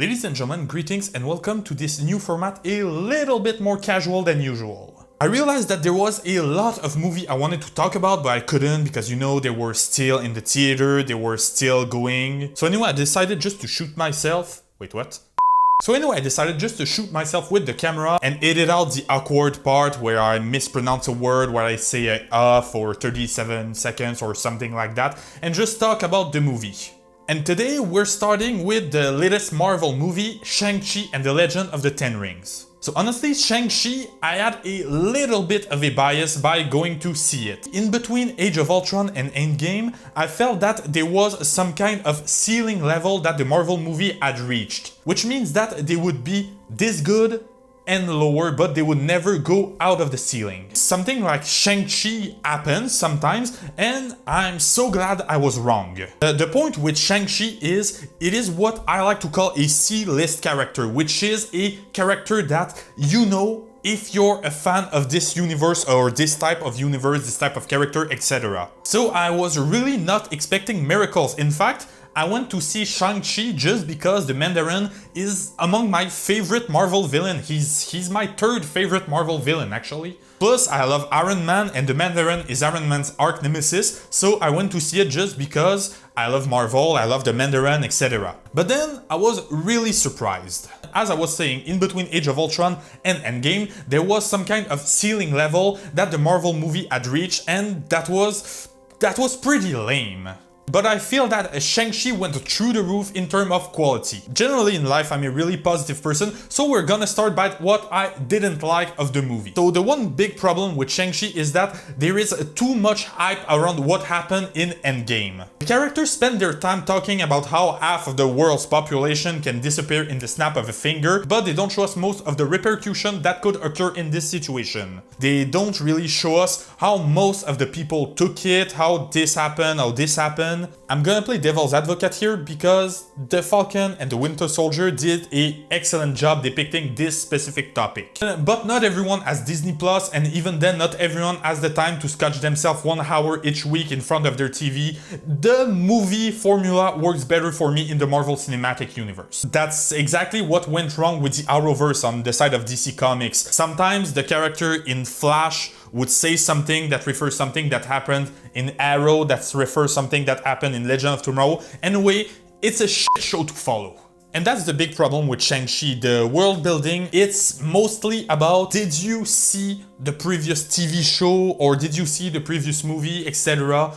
Ladies and gentlemen, greetings and welcome to this new format, a little bit more casual than usual. I realized that there was a lot of movie I wanted to talk about, but I couldn't because, you know, they were still in the theater, they were still going. So anyway, I decided just to shoot myself. Wait, what? So anyway, I decided just to shoot myself with the camera and edit out the awkward part where I mispronounce a word, where I say a for 37 seconds or something like that, and just talk about the movie. And today we're starting with the latest Marvel movie, Shang-Chi and the Legend of the Ten Rings. So honestly, Shang-Chi, I had a little bit of a bias by going to see it. In between Age of Ultron and Endgame, I felt that there was some kind of ceiling level that the Marvel movie had reached. Which means that they would be this good and lower, but they would never go out of the ceiling. Something like Shang-Chi happens sometimes, and I'm so glad I was wrong. The point with Shang-Chi is, it is what I like to call a C-list character, which is a character that you know if you're a fan of this universe or this type of universe, this type of character, etc. So I was really not expecting miracles. In fact, I went to see Shang-Chi just because the Mandarin is among my favorite Marvel villain. He's my third favorite Marvel villain, actually. Plus, I love Iron Man, and the Mandarin is Iron Man's arch nemesis, so I went to see it just because I love Marvel, I love the Mandarin, etc. But then, I was really surprised. As I was saying, in between Age of Ultron and Endgame, there was some kind of ceiling level that the Marvel movie had reached, and that was pretty lame. But I feel that Shang-Chi went through the roof in terms of quality. Generally in life, I'm a really positive person, so we're gonna start by what I didn't like of the movie. So the one big problem with Shang-Chi is that there is too much hype around what happened in Endgame. The characters spend their time talking about how half of the world's population can disappear in the snap of a finger, but they don't show us most of the repercussion that could occur in this situation. They don't really show us how most of the people took it, how this happened, how this happened. I'm gonna play devil's advocate here because the Falcon and the Winter Soldier did an excellent job depicting this specific topic. But not everyone has Disney Plus, and even then not everyone has the time to scotch themselves 1 hour each week in front of their TV. The movie formula works better for me in the Marvel Cinematic Universe. That's exactly what went wrong with the Arrowverse on the side of DC Comics. Sometimes the character in Flash would say something that refers something that happened in Arrow, that refers something that happened in Legend of Tomorrow. Anyway, it's a shit show to follow. And that's the big problem with Shang-Chi. The world building, it's mostly about, did you see the previous TV show or did you see the previous movie, etc.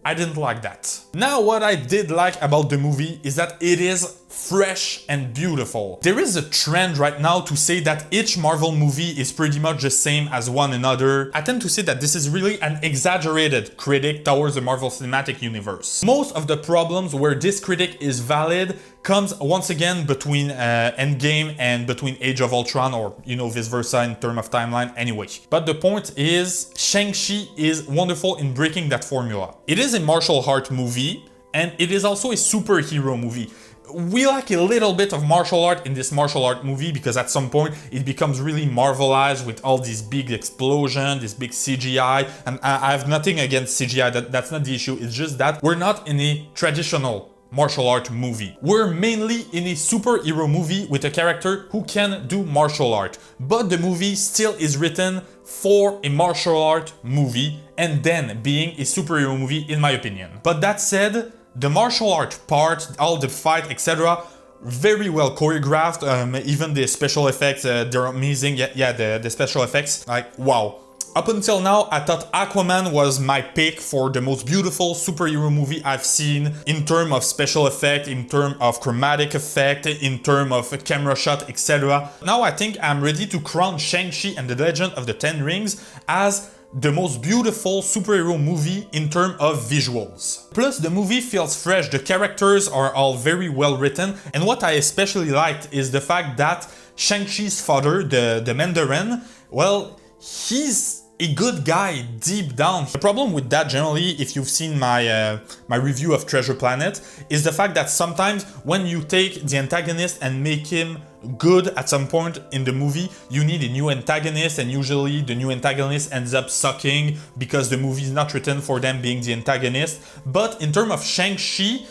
I didn't like that. Now, what I did like about the movie is that it is fresh and beautiful. There is a trend right now to say that each Marvel movie is pretty much the same as one another. I tend to say that this is really an exaggerated critique towards the Marvel Cinematic Universe. Most of the problems where this critique is valid comes once again between Endgame and between Age of Ultron, or, you know, vice versa in terms of timeline anyway. But the point is, Shang-Chi is wonderful in breaking that formula. It is a martial art movie, and it is also a superhero movie. We like a little bit of martial art in this martial art movie because at some point it becomes really Marvelized with all these big explosions, this big CGI, and I have nothing against CGI, that's not the issue. It's just that we're not in a traditional martial art movie. We're mainly in a superhero movie with a character who can do martial art, but the movie still is written for a martial art movie and then being a superhero movie, in my opinion. But that said, the martial art part, all the fight, etc., very well choreographed. Even the special effects, they're amazing. Yeah, the special effects, like, wow. Up until now, I thought Aquaman was my pick for the most beautiful superhero movie I've seen in terms of special effect, in terms of chromatic effect, in terms of camera shot, etc. Now I think I'm ready to crown Shang-Chi and the Legend of the Ten Rings as the most beautiful superhero movie in terms of visuals. Plus, the movie feels fresh, the characters are all very well written, and what I especially liked is the fact that Shang-Chi's father, the Mandarin, well, he's a good guy deep down. The problem with that generally, if you've seen my review of Treasure Planet, is the fact that sometimes when you take the antagonist and make him good at some point in the movie, you need a new antagonist, and usually the new antagonist ends up sucking because the movie is not written for them being the antagonist. But in terms of Shang-Chi,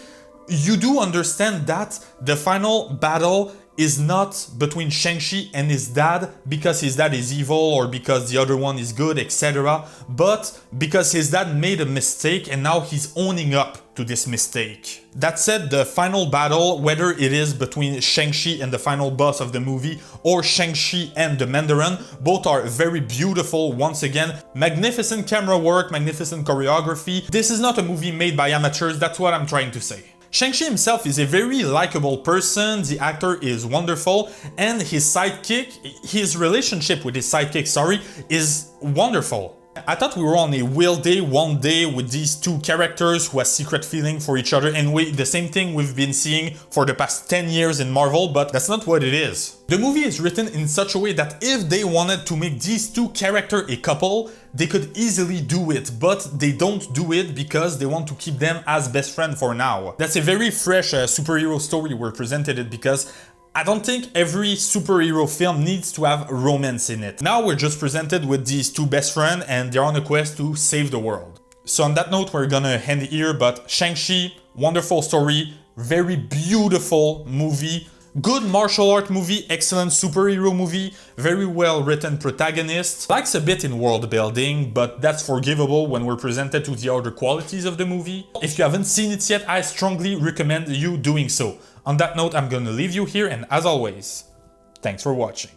you do understand that the final battle is not between Shang-Chi and his dad because his dad is evil or because the other one is good, etc. But because his dad made a mistake and now he's owning up to this mistake. That said, the final battle, whether it is between Shang-Chi and the final boss of the movie or Shang-Chi and the Mandarin, both are very beautiful. Once again, magnificent camera work, magnificent choreography. This is not a movie made by amateurs, that's what I'm trying to say. Shang-Chi himself is a very likable person, the actor is wonderful, and his relationship with his sidekick, is wonderful. I thought we were on a one day with these two characters who have secret feeling for each other, and the same thing we've been seeing for the past 10 years in Marvel, but that's not what it is. The movie is written in such a way that if they wanted to make these two characters a couple, they could easily do it, but they don't do it because they want to keep them as best friends for now. That's a very fresh superhero story we're presented it because I don't think every superhero film needs to have romance in it. Now we're just presented with these two best friends and they're on a quest to save the world. So on that note, we're gonna end here, but Shang-Chi, wonderful story, very beautiful movie, good martial art movie, excellent superhero movie, very well written protagonist, lacks a bit in world building, but that's forgivable when we're presented to the other qualities of the movie. If you haven't seen it yet, I strongly recommend you doing so. On that note, I'm gonna leave you here, and as always, thanks for watching.